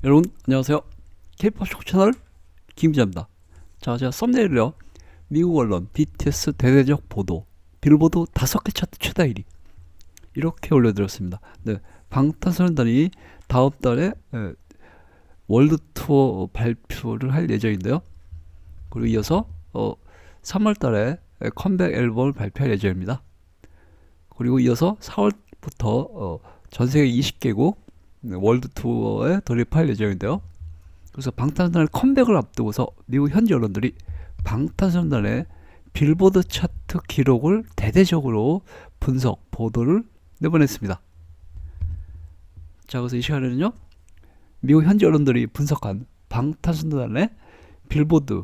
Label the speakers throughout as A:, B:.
A: 여러분 안녕하세요. K-POP 쇼 채널 김기자입니다. 자, 제가 썸네일을요, 미국 언론 BTS 대대적 보도 빌보드 5개 차트 최다 1위 이렇게 올려드렸습니다. 네, 방탄소년단이 다음 달에 월드 투어 발표를 할 예정인데요. 그리고 이어서 3월 달에 컴백 앨범을 발표할 예정입니다. 그리고 이어서 4월부터 전 세계 20개국 월드 투어에 돌입할 예정인데요. 그래서 방탄소년단의 컴백을 앞두고서 미국 현지 언론들이 방탄소년단의 빌보드 차트 기록을 대대적으로 분석, 보도를 내보냈습니다. 자, 그래서 이 시간에는요, 미국 현지 언론들이 분석한 방탄소년단의 빌보드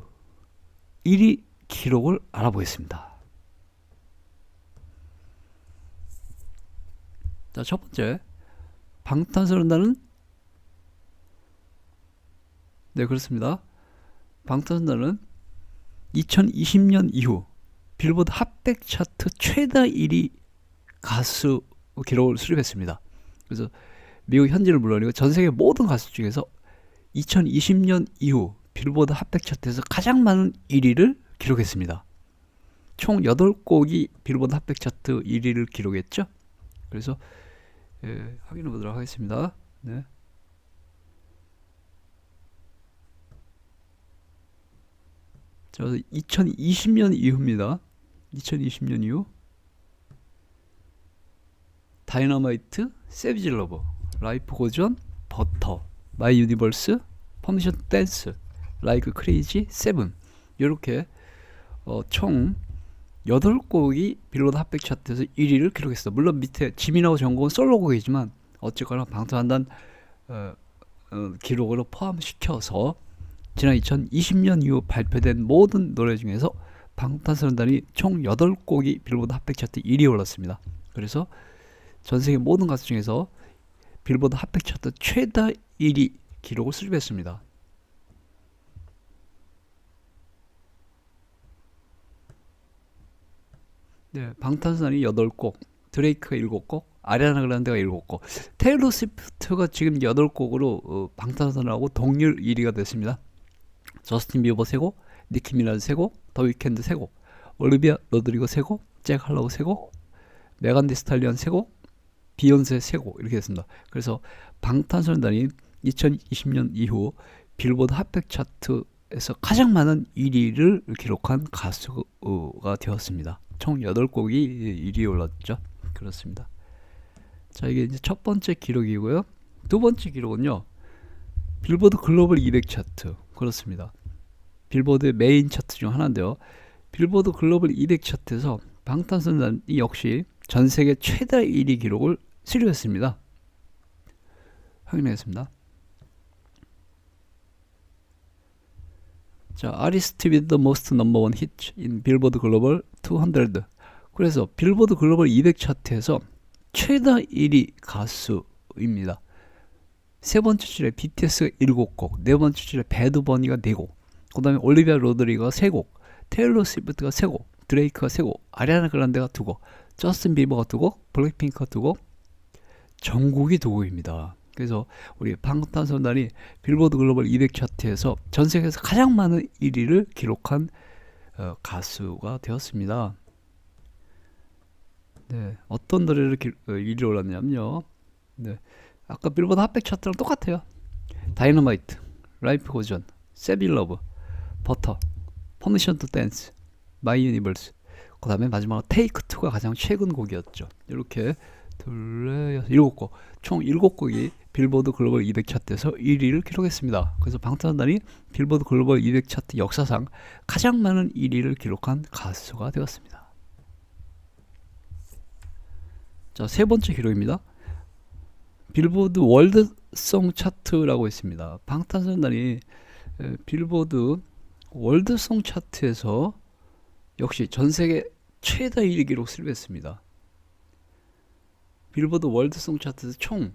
A: 1위 기록을 알아보겠습니다. 자, 첫 번째, 방탄소년단은, 네, 그렇습니다. 방탄소년단은 2020년 이후 빌보드 핫백 차트 최다 1위 가수 기록을 수립했습니다. 그래서 미국 현지는 물론이고 전 세계 모든 가수 중에서 2020년 이후 빌보드 핫백 차트에서 가장 많은 1위를 기록했습니다. 총 8곡이 빌보드 핫백 차트 1위를 기록했죠. 그래서 확인해 보도록 하겠습니다. 네. 자, 2020년 이후입니다. 2020년 이후 다이너마이트, 세비지 러버, 라이프 고전, 버터, 마이 유니버스, 퍼미션 댄스, 라이크 크레이지, 세븐, 이렇게 총 8곡이 빌보드 핫백 차트에서 1위를 기록했습니다. 물론 밑에 지민하고 정국은 솔로곡이지만 어쨌거나 방탄소년단 기록으로 포함시켜서 지난 2020년 이후 발표된 모든 노래 중에서 방탄소년단이 총 8곡이 빌보드 핫백 차트 1위에 올랐습니다. 그래서 전세계 모든 가수 중에서 빌보드 핫백 차트 최다 1위 기록을 수립했습니다. 네, 방탄소년단이 8곡, 드레이크가 7곡, 아리아나 그란데가 7곡, 테일러 스위프트가 지금 8곡으로 방탄소년단하고 동률 1위가 됐습니다. 저스틴 비버 3곡, 니키 미나즈 3곡, 더 위켄드 3곡, 올리비아 로드리고 3곡, 잭 할로우 3곡, 메간 디 스탈리언 3곡, 비욘세 3곡 이렇게 됐습니다. 그래서 방탄소년단이 2020년 이후 빌보드 핫백 차트에서 가장 많은 1위를 기록한 가수가 되었습니다. 총 8곡이 1위에 올랐죠. 그렇습니다. 자, 이게 이제 첫 번째 기록이고요. 두 번째 기록은요, 빌보드 글로벌 200 차트. 그렇습니다. 빌보드의 메인 차트 중 하나인데요. 빌보드 글로벌 200 차트에서 방탄소년단이 역시 전 세계 최다 1위 기록을 수립했습니다. 확인하겠습니다. 자, Artist with the most number one hit in Billboard Global 200. 그래서 빌보드 글로벌 200 차트에서 최다 1위 가수입니다. 세 번째 줄에 BTS가 7곡, 네 번째 줄에 배드 버니가 4곡, 그 다음에 올리비아 로드리거가 3곡, 테일러 스위프트가 3곡, 드레이크가 3곡, 아리아나 그란데가 2곡, 저스틴 비버가 2곡, 블랙핑크가 2곡, 정국이 2곡입니다. 그래서 우리 방탄소년단이 빌보드 글로벌 200 차트에서 전 세계에서 가장 많은 1위를 기록한 가수가 되었습니다. 네, 어떤 노래를 1위에 올랐냐면요. 네, 아까 빌보드 핫백 차트랑 똑같아요. 다이너마이트, 라이프 고전, 세빌 러브, 버터, 퍼미션 투 댄스, 마이 유니버스, 그 다음에 마지막으로 테이크 2가 가장 최근 곡이었죠. 이렇게 7곡, 총 7곡이 빌보드 글로벌 200 차트에서 1위를 기록했습니다. 그래서 방탄소년단이 빌보드 글로벌 200 차트 역사상 가장 많은 1위를 기록한 가수가 되었습니다. 자, 세 번째 기록입니다. 빌보드 월드송 차트라고 있습니다. 방탄소년단이 빌보드 월드송 차트에서 역시 전세계 최다 1위 기록 수립했습니다. 빌보드 월드송 차트에서 총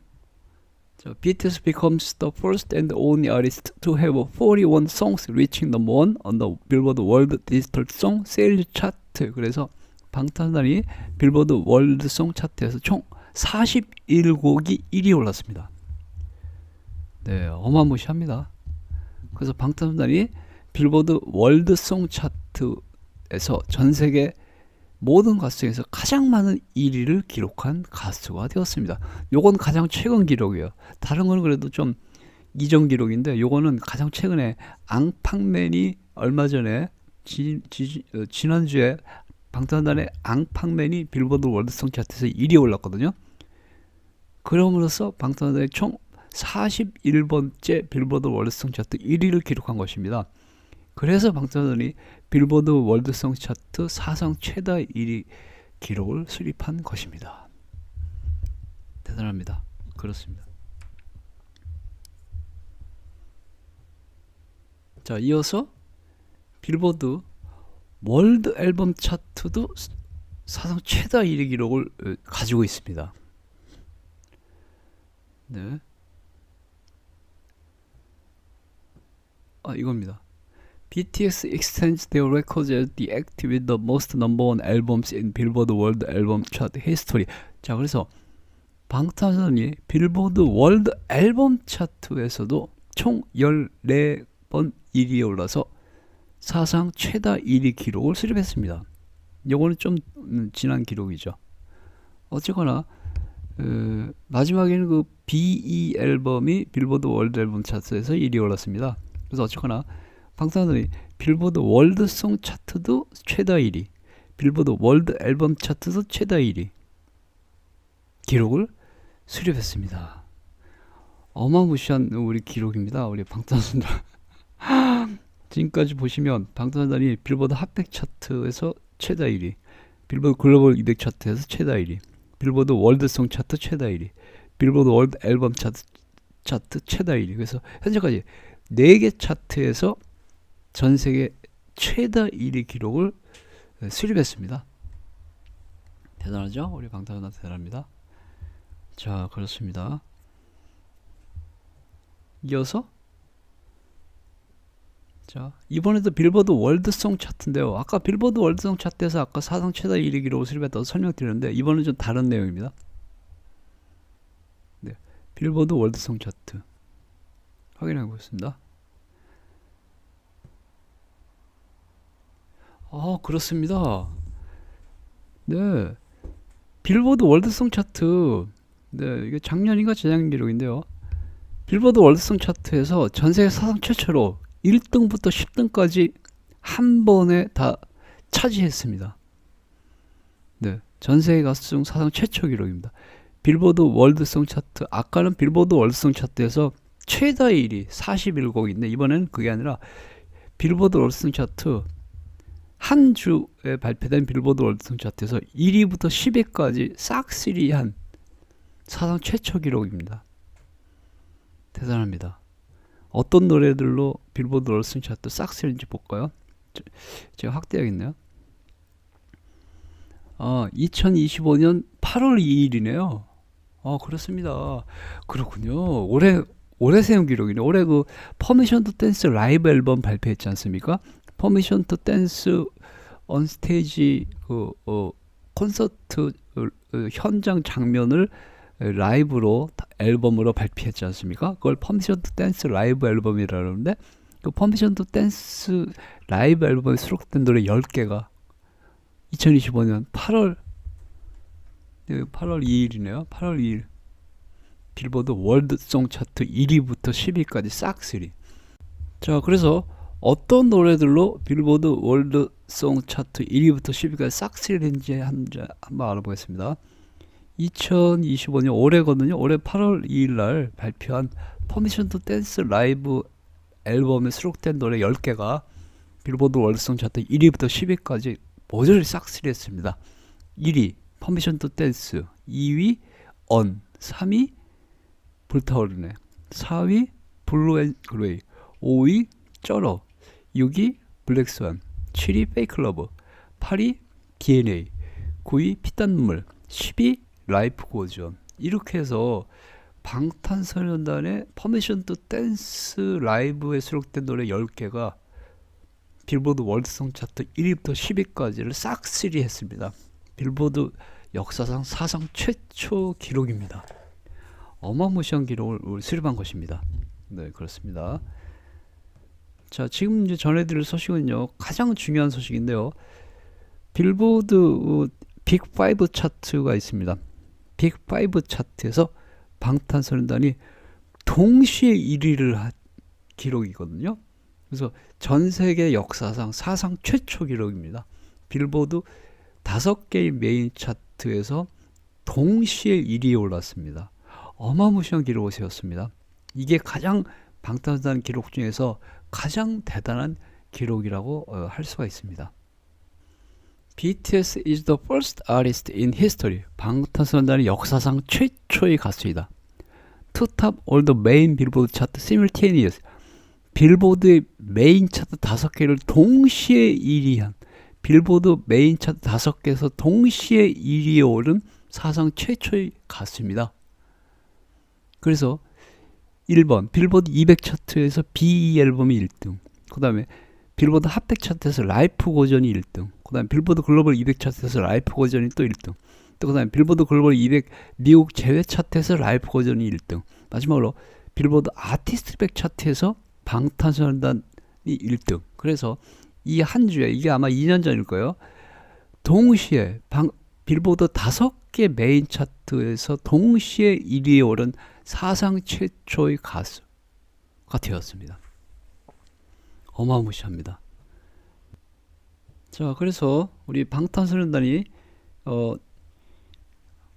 A: BTS becomes the first and only artist to have 41 songs reaching number 1 on the Billboard World Digital Song Sales Chart. 그래서 방탄소년단이 빌보드 월드송 차트에서 총 41곡이 1위에 올랐습니다. 네, 어마무시합니다. 그래서 방탄소년단이 빌보드 월드송 차트에서 전 세계 모든 가수 중에서 가장 많은 1위를 기록한 가수가 되었습니다. 요건 가장 최근 기록이에요. 다른 건 그래도 좀 이전 기록인데 요거는 가장 최근에 앙팡맨이 얼마 전에 지난주에 방탄소년단의 앙팡맨이 빌보드 월드송 차트에서 1위에 올랐거든요. 그럼으로써 방탄소년단이 총 41번째 빌보드 월드송 차트 1위를 기록한 것입니다. 그래서 방탄소년단이 빌보드 월드송 차트 사상 최다 1위 기록을 수립한 것입니다. 대단합니다. 그렇습니다. 자, 이어서 빌보드 월드 앨범 차트도 사상 최다 1위 기록을 가지고 있습니다. 네. 이겁니다. BTS extends their records as the act with the most number one albums in Billboard World Album Chart history. 자, 그래서 방탄소년단이 빌보드 월드 앨범 차트에서도 총 14번 1위에 올라서 사상 최다 1위 기록을 수립했습니다. 요거는 좀 지난 기록이죠. 어쨌거나 마지막에는 그 BE 앨범이 빌보드 월드 앨범 차트에서 1위에 올랐습니다. 그래서 어쨌거나 방탄소년단이 빌보드 월드송 차트도 최다 1위, 빌보드 월드 앨범 차트도 최다 1위 기록을 수립했습니다. 어마무시한 우리 기록입니다. 우리 방탄소년단. 지금까지 보시면 방탄소년단이 빌보드 핫백 차트에서 최다 1위, 빌보드 글로벌 200 차트에서 최다 1위, 빌보드 월드송 차트 최다 1위, 빌보드 월드 앨범 차트 최다 1위. 그래서 현재까지 4개 차트에서 전 세계 최다 1위 기록을 수립했습니다. 대단하죠? 우리 방탄소년단 대단합니다. 자, 그렇습니다. 이어서 자, 이번에도 빌보드 월드송 차트인데요. 아까 빌보드 월드송 차트에서 아까 사상 최다 1위 기록을 수립했다고 설명드렸는데 이번은 좀 다른 내용입니다. 네, 빌보드 월드송 차트 확인해 보겠습니다. 그렇습니다. 네, 빌보드 월드송 차트, 네, 이게 작년인가 재작년 기록인데요. 빌보드 월드송 차트에서 전세계 사상 최초로 1등부터 10등까지 한 번에 다 차지했습니다. 네, 전세계 가수 중 사상 최초 기록입니다. 빌보드 월드송 차트, 아까는 빌보드 월드송 차트에서 최다 1위 41곡인데 이번엔 그게 아니라 빌보드 월드송 차트 한 주에 발표된 빌보드 월드송 차트에서 1위부터 10위까지 싹 3위한 사상 최초 기록입니다. 대단합니다. 어떤 노래들로 빌보드 월드송 차트 싹 3위인지 볼까요? 제가 확대하겠네요. 2025년 8월 2일이네요. 그렇습니다. 그렇군요. 올해 세운 기록이네. 올해 그 퍼미션 투 댄스 라이브 앨범 발표했지 않습니까? 퍼미션 투 댄스 언 스테이지 콘서트 현장 장면을 라이브로 앨범으로 발표했지 않습니까? 그걸 퍼미션 투 댄스 라이브 앨범이라고 하는데 그 퍼미션 투 댄스 라이브 앨범에 수록된 노래 10개가 2025년 8월 2일이네요. 8월 2일 빌보드 월드송 차트 1위부터 10위까지 싹 3위. 자, 그래서 어떤 노래들로 빌보드 월드송 차트 1위부터 10위까지 싹 3위를 했는지 한번 알아보겠습니다. 2025년 올해거든요. 올해 8월 2일날 발표한 퍼미션 투 댄스 라이브 앨범에 수록된 노래 10개가 빌보드 월드송 차트 1위부터 10위까지 모조리 싹 3위 했습니다. 1위 퍼미션 투 댄스, 2위 언, 3위 불타오르네, 4위 블루 앤 그레이, 5위 쩔어, 6위 블랙스완, 7위 페이크 러브, 8위 DNA, 9위 피땀 눈물, 10위 라이프 고즈온. 이렇게 해서 방탄소년단의 퍼미션 투 댄스 라이브에 수록된 노래 10개가 빌보드 월드송 차트 1위부터 10위까지를 싹 3위 했습니다. 빌보드 역사상 사상 최초 기록입니다. 어마무시한 기록을 수립한 것입니다. 네, 그렇습니다. 자, 지금 이제 전해드릴 소식은요, 가장 중요한 소식인데요. 빌보드 빅5 차트가 있습니다. 빅5 차트에서 방탄소년단이 동시에 1위를 한 기록이거든요. 그래서 전 세계 역사상 사상 최초 기록입니다. 빌보드 5개의 메인 차트에서 동시에 1위에 올랐습니다. 어마무시한 기록을 세웠습니다. 이게 가장 방탄소년단 기록 중에서 가장 대단한 기록이라고 할 수가 있습니다. BTS is the first artist in history. 방탄소년단이 역사상 최초의 가수이다. To top all the main Billboard chart simultaneous. 빌보드의 메인 차트 5개를 동시에 1위한, 빌보드 메인 차트 5개에서 동시에 1위에 오른 사상 최초의 가수입니다. 그래서 1번 빌보드 200 차트에서 B2 앨범이 1등, 그 다음에 빌보드 핫백 차트에서 라이프 버전이 1등, 그 다음에 빌보드 글로벌 200 차트에서 라이프 버전이 또 1등, 또 그 다음에 빌보드 글로벌 200 미국 제외 차트에서 라이프 버전이 1등, 마지막으로 빌보드 아티스트 100 차트에서 방탄소년단이 1등. 그래서 이 한 주에, 이게 아마 2년 전일 거예요, 동시에 빌보드 5개 메인 차트에서 동시에 1위에 오른 사상 최초의 가수가 되었습니다. 어마무시합니다. 자, 그래서 우리 방탄소년단이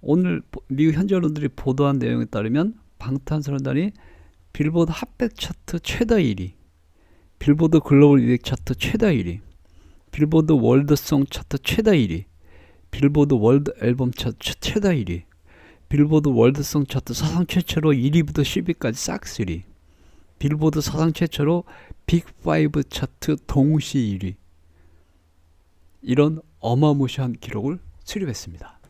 A: 오늘 미국 현지 언론들이 보도한 내용에 따르면 방탄소년단이 빌보드 핫백 차트 최다 1위, 빌보드 글로벌 200 차트 최다 1위, 빌보드 월드송 차트 최다 1위, 빌보드 월드 앨범 차트 최다 1위, 빌보드 월드송 차트 사상 최초로 1위부터 10위까지 싹 1위, 빌보드 사상 최초로 빅5 차트 동시 1위, 이런 어마무시한 기록을 수립했습니다.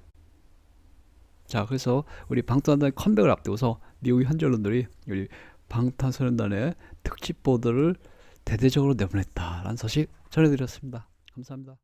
A: 자, 그래서 우리 방탄소년단의 컴백을 앞두고서 미국 현지 언론들이 우리 방탄소년단의 특집 보도를 대대적으로 내보냈다라는 소식 전해드렸습니다. 감사합니다.